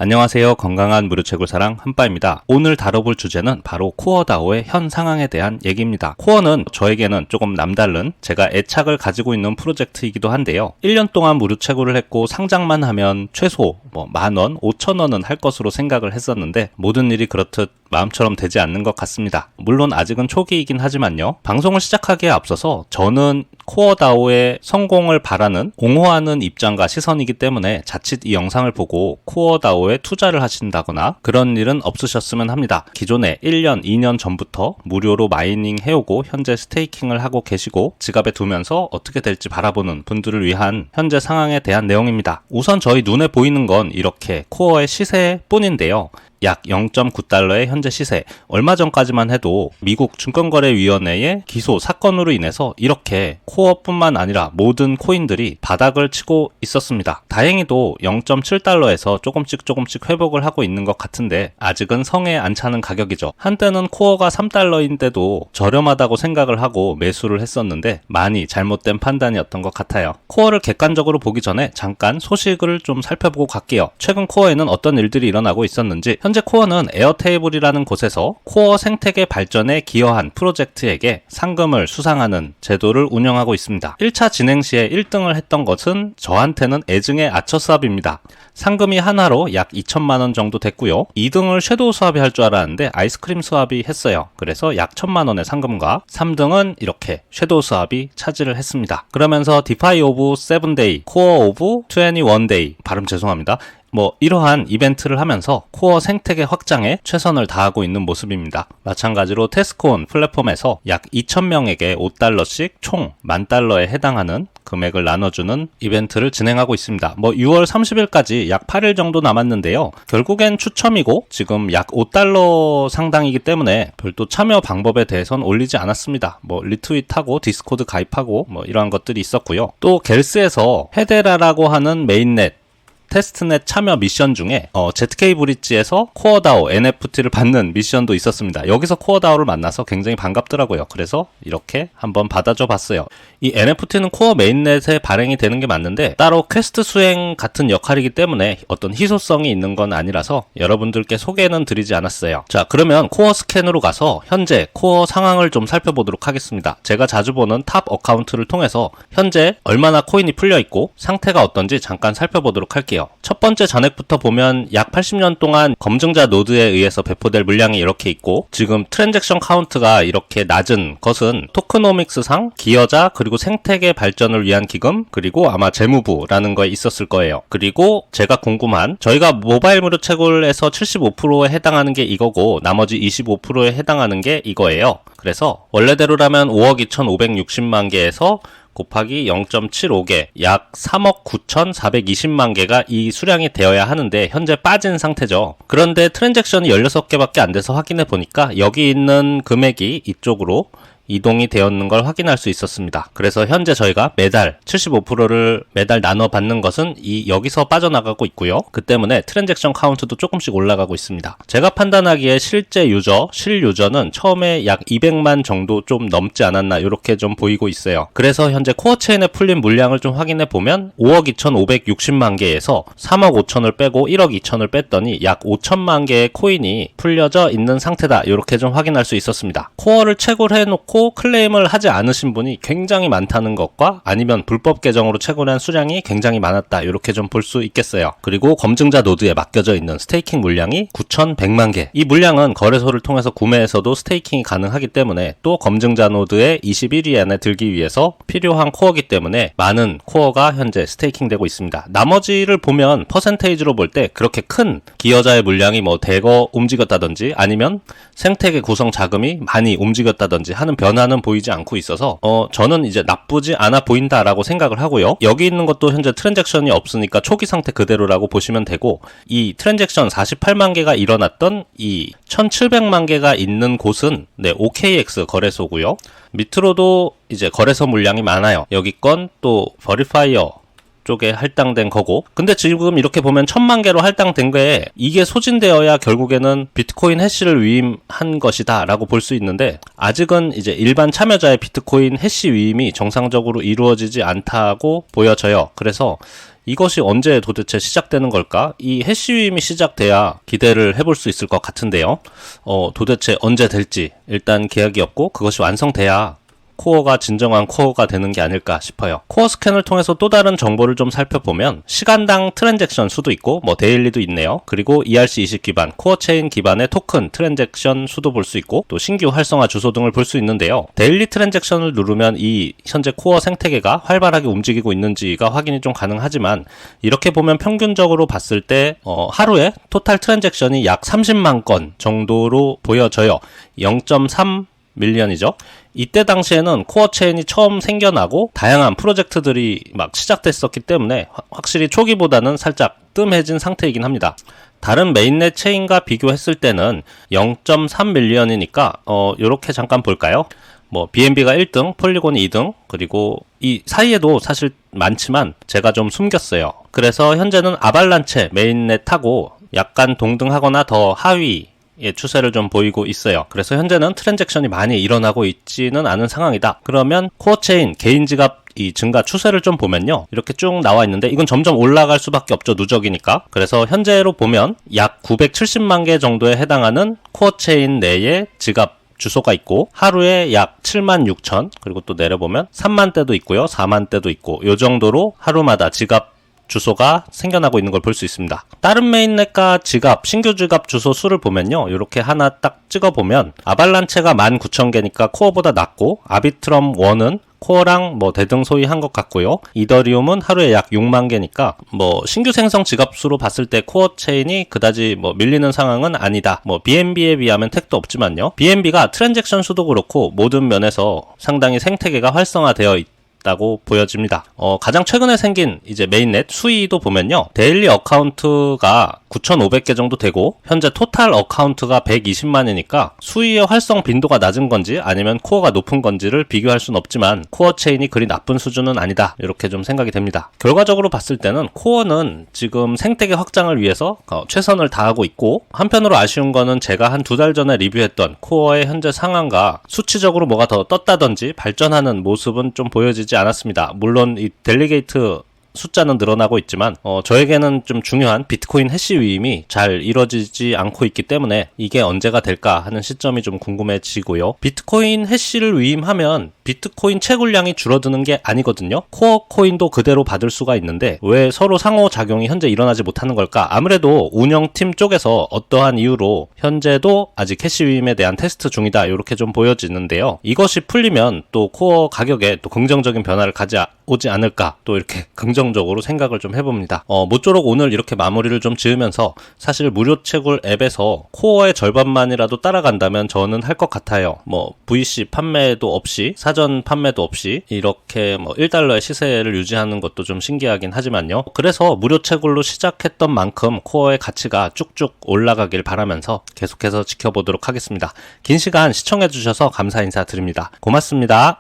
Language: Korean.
안녕하세요. 건강한 무료채굴사랑 한빠입니다. 오늘 다뤄볼 주제는 바로 코어다오의 현 상황에 대한 얘기입니다. 코어는 저에게는 조금 남다른 제가 애착을 가지고 있는 프로젝트이기도 한데요. 1년 동안 무료채굴을 했고 상장만 하면 최소 10,000원, 5,000원은 할 것으로 생각을 했었는데 모든 일이 그렇듯 마음처럼 되지 않는 것 같습니다. 물론 아직은 초기이긴 하지만요. 방송을 시작하기에 앞서서 저는 코어다오의 성공을 바라는 옹호하는 입장과 시선이기 때문에 자칫 이 영상을 보고 코어다오에 투자를 하신다거나 그런 일은 없으셨으면 합니다. 기존에 1년, 2년 전부터 무료로 마이닝 해오고 현재 스테이킹을 하고 계시고 지갑에 두면서 어떻게 될지 바라보는 분들을 위한 현재 상황에 대한 내용입니다. 우선 저희 눈에 보이는 건 이렇게 코어의 시세뿐인데요. 약 0.9달러의 현재 시세. 얼마 전까지만 해도 미국 증권거래위원회의 기소 사건으로 인해서 이렇게 코어뿐만 아니라 모든 코인들이 바닥을 치고 있었습니다. 다행히도 0.7달러에서 조금씩 회복을 하고 있는 것 같은데 아직은 성에 안 차는 가격이죠. 한때는 코어가 3달러인데도 저렴하다고 생각을 하고 매수를 했었는데 많이 잘못된 판단이었던 것 같아요. 코어를 객관적으로 보기 전에 잠깐 소식을 좀 살펴보고 갈게요. 최근 코어에는 어떤 일들이 일어나고 있었는지. 현재 코어는 에어테이블이라는 곳에서 코어 생태계 발전에 기여한 프로젝트에게 상금을 수상하는 제도를 운영하고 있습니다. 1차 진행 시에 1등을 했던 것은 저한테는 애증의 아처 수합입니다. 상금이 하나로 약 2천만원 정도 됐고요. 2등을 섀도우 수합이 할 줄 알았는데 아이스크림 수합이 했어요. 그래서 약 1,000만원의 상금과 3등은 이렇게 섀도우 수합이 차지를 했습니다. 그러면서 디파이 오브 7데이, 코어 오브 21데이, 발음 죄송합니다. 이러한 이벤트를 하면서 코어 생태계 확장에 최선을 다하고 있는 모습입니다. 마찬가지로 테스코온 플랫폼에서 약 2,000명에게 5달러씩 총 10,000달러에 해당하는 금액을 나눠주는 이벤트를 진행하고 있습니다. 6월 30일까지 약 8일 정도 남았는데요. 결국엔 추첨이고 지금 약 5달러 상당이기 때문에 별도 참여 방법에 대해서는 올리지 않았습니다. 리트윗하고 디스코드 가입하고 이러한 것들이 있었고요. 또 겔스에서 헤데라라고 하는 메인넷 테스트넷 참여 미션 중에 ZK 브릿지에서 코어다오 NFT를 받는 미션도 있었습니다. 여기서 코어다오를 만나서 굉장히 반갑더라고요. 그래서 이렇게 한번 받아줘 봤어요. 이 NFT는 코어 메인넷에 발행이 되는 게 맞는데 따로 퀘스트 수행 같은 역할이기 때문에 어떤 희소성이 있는 건 아니라서 여러분들께 소개는 드리지 않았어요. 자, 그러면 코어 스캔으로 가서 현재 코어 상황을 좀 살펴보도록 하겠습니다. 제가 자주 보는 탑 어카운트를 통해서 현재 얼마나 코인이 풀려 있고 상태가 어떤지 잠깐 살펴보도록 할게요. 첫 번째 잔액부터 보면 약 80년 동안 검증자 노드에 의해서 배포될 물량이 이렇게 있고 지금 트랜잭션 카운트가 이렇게 낮은 것은 토크노믹스상 기여자 그리고 생태계 발전을 위한 기금 그리고 아마 재무부라는 거에 있었을 거예요. 그리고 제가 궁금한 저희가 모바일 무료 채굴에서 75%에 해당하는 게 이거고 나머지 25%에 해당하는 게 이거예요. 그래서 원래대로라면 5억 2,560만 개에서 곱하기 0.75개, 약 3억 9,420만 개가 이 수량이 되어야 하는데 현재 빠진 상태죠. 그런데 트랜잭션이 16개밖에 안 돼서 확인해 보니까 여기 있는 금액이 이쪽으로 이동이 되었는 걸 확인할 수 있었습니다. 그래서 현재 저희가 매달 75%를 매달 나눠 받는 것은 여기서 빠져나가고 있고요. 그 때문에 트랜잭션 카운트도 조금씩 올라가고 있습니다. 제가 판단하기에 실제 실유저는 처음에 약 200만 정도 좀 넘지 않았나 이렇게 좀 보이고 있어요. 그래서 현재 코어체인에 풀린 물량을 좀 확인해 보면 5억 2,560만 개에서 3억 5천을 빼고 1억 2천을 뺐더니 약 5천만 개의 코인이 풀려져 있는 상태다. 이렇게 좀 확인할 수 있었습니다. 코어를 채굴해놓고 클레임을 하지 않으신 분이 굉장히 많다는 것과 아니면 불법 계정으로 채굴한 수량이 굉장히 많았다 이렇게 좀 볼 수 있겠어요. 그리고 검증자 노드에 맡겨져 있는 스테이킹 물량이 9,100만 개. 이 물량은 거래소를 통해서 구매해서도 스테이킹이 가능하기 때문에 또 검증자 노드에 21위 안에 들기 위해서 필요한 코어이기 때문에 많은 코어가 현재 스테이킹 되고 있습니다. 나머지를 보면 퍼센테이지로 볼 때 그렇게 큰 기여자의 물량이 대거 움직였다든지 아니면 생태계 구성 자금이 많이 움직였다든지 하는 변화는 보이지 않고 있어서 저는 이제 나쁘지 않아 보인다라고 생각을 하고요. 여기 있는 것도 현재 트랜잭션이 없으니까 초기 상태 그대로라고 보시면 되고 이 트랜잭션 48만 개가 일어났던 이 1700만 개가 있는 곳은 OKX 거래소고요. 밑으로도 이제 거래소 물량이 많아요. 여기 건 또 버리파이어 쪽에 할당된 거고, 근데 지금 이렇게 보면 1000만 개로 할당된 게 이게 소진되어야 결국에는 비트코인 해시를 위임한 것이다 라고 볼 수 있는데, 아직은 이제 일반 참여자의 비트코인 해시 위임이 정상적으로 이루어지지 않다고 보여져요. 그래서 이것이 언제 도대체 시작되는 걸까? 이 해시 위임이 시작돼야 기대를 해볼 수 있을 것 같은데요. 도대체 언제 될지 일단 계약이 없고, 그것이 완성돼야 코어가 진정한 코어가 되는 게 아닐까 싶어요. 코어 스캔을 통해서 또 다른 정보를 좀 살펴보면 시간당 트랜잭션 수도 있고 데일리도 있네요. 그리고 ERC20 기반, 코어 체인 기반의 토큰 트랜잭션 수도 볼 수 있고, 또 신규 활성화 주소 등을 볼 수 있는데요. 데일리 트랜잭션을 누르면 이 현재 코어 생태계가 활발하게 움직이고 있는지가 확인이 좀 가능하지만, 이렇게 보면 평균적으로 봤을 때 하루에 토탈 트랜잭션이 약 30만 건 정도로 보여져요. 0.3 밀리언이죠. 이때 당시에는 코어 체인이 처음 생겨나고 다양한 프로젝트들이 막 시작됐었기 때문에 확실히 초기보다는 살짝 뜸해진 상태이긴 합니다. 다른 메인넷 체인과 비교했을 때는 0.3 밀리언이니까 요렇게 잠깐 볼까요? BNB가 1등, 폴리곤이 2등, 그리고 이 사이에도 사실 많지만 제가 좀 숨겼어요. 그래서 현재는 아발란체 메인넷하고 약간 동등하거나 더 하위 추세를 좀 보이고 있어요. 그래서 현재는 트랜잭션이 많이 일어나고 있지는 않은 상황이다. 그러면 코어체인 개인 지갑 이 증가 추세를 좀 보면요, 이렇게 쭉 나와 있는데 이건 점점 올라갈 수밖에 없죠. 누적이니까. 그래서 현재로 보면 약 970만 개 정도에 해당하는 코어체인 내에 지갑 주소가 있고, 하루에 약 7만 6천, 그리고 또 내려보면 3만 대도 있고요, 4만 대도 있고, 요 정도로 하루마다 지갑 주소가 생겨나고 있는 걸 볼 수 있습니다. 다른 메인넷과 지갑, 신규 지갑 주소 수를 보면요, 이렇게 하나 딱 찍어보면 아발란체가 19,000개니까 코어보다 낮고, 아비트럼 1은 코어랑 대등소이한 것 같고요. 이더리움은 하루에 약 6만 개니까 신규 생성 지갑 수로 봤을 때 코어 체인이 그다지 밀리는 상황은 아니다. BNB에 비하면 택도 없지만요. BNB가 트랜잭션 수도 그렇고 모든 면에서 상당히 생태계가 활성화되어 있다고 보여집니다. 가장 최근에 생긴 이제 메인넷 수위도 보면요, 데일리 어카운트가 9,500개 정도 되고 현재 토탈 어카운트가 120만이니까 수위의 활성 빈도가 낮은 건지 아니면 코어가 높은 건지를 비교할 수는 없지만 코어 체인이 그리 나쁜 수준은 아니다, 이렇게 좀 생각이 됩니다. 결과적으로 봤을 때는 코어는 지금 생태계 확장을 위해서 최선을 다하고 있고, 한편으로 아쉬운 거는 제가 한 2달 전에 리뷰했던 코어의 현재 상황과 수치적으로 뭐가 더 떴다든지 발전하는 모습은 좀 보여지지 않았습니다. 물론 이 델리게이트 숫자는 늘어나고 있지만 저에게는 좀 중요한 비트코인 해시 위임이 잘 이루어지지 않고 있기 때문에 이게 언제가 될까 하는 시점이 좀 궁금해지고요. 비트코인 해시를 위임하면 비트코인 채굴량이 줄어드는 게 아니거든요. 코어 코인도 그대로 받을 수가 있는데 왜 서로 상호작용이 현재 일어나지 못하는 걸까? 아무래도 운영팀 쪽에서 어떠한 이유로 현재도 아직 해시 위임에 대한 테스트 중이다, 이렇게 좀 보여지는데요. 이것이 풀리면 또 코어 가격에 또 긍정적인 변화를 가져오지 않을까, 또 이렇게 긍정적으로 생각을 좀 해봅니다. 모쪼록 오늘 이렇게 마무리를 좀 지으면서, 사실 무료 채굴 앱에서 코어의 절반만이라도 따라간다면 저는 할 것 같아요. VC 판매도 없이, 사전 판매도 없이 이렇게 $1의 시세를 유지하는 것도 좀 신기하긴 하지만요. 그래서 무료 채굴로 시작했던 만큼 코어의 가치가 쭉쭉 올라가길 바라면서 계속해서 지켜보도록 하겠습니다. 긴 시간 시청해주셔서 감사 인사드립니다. 고맙습니다.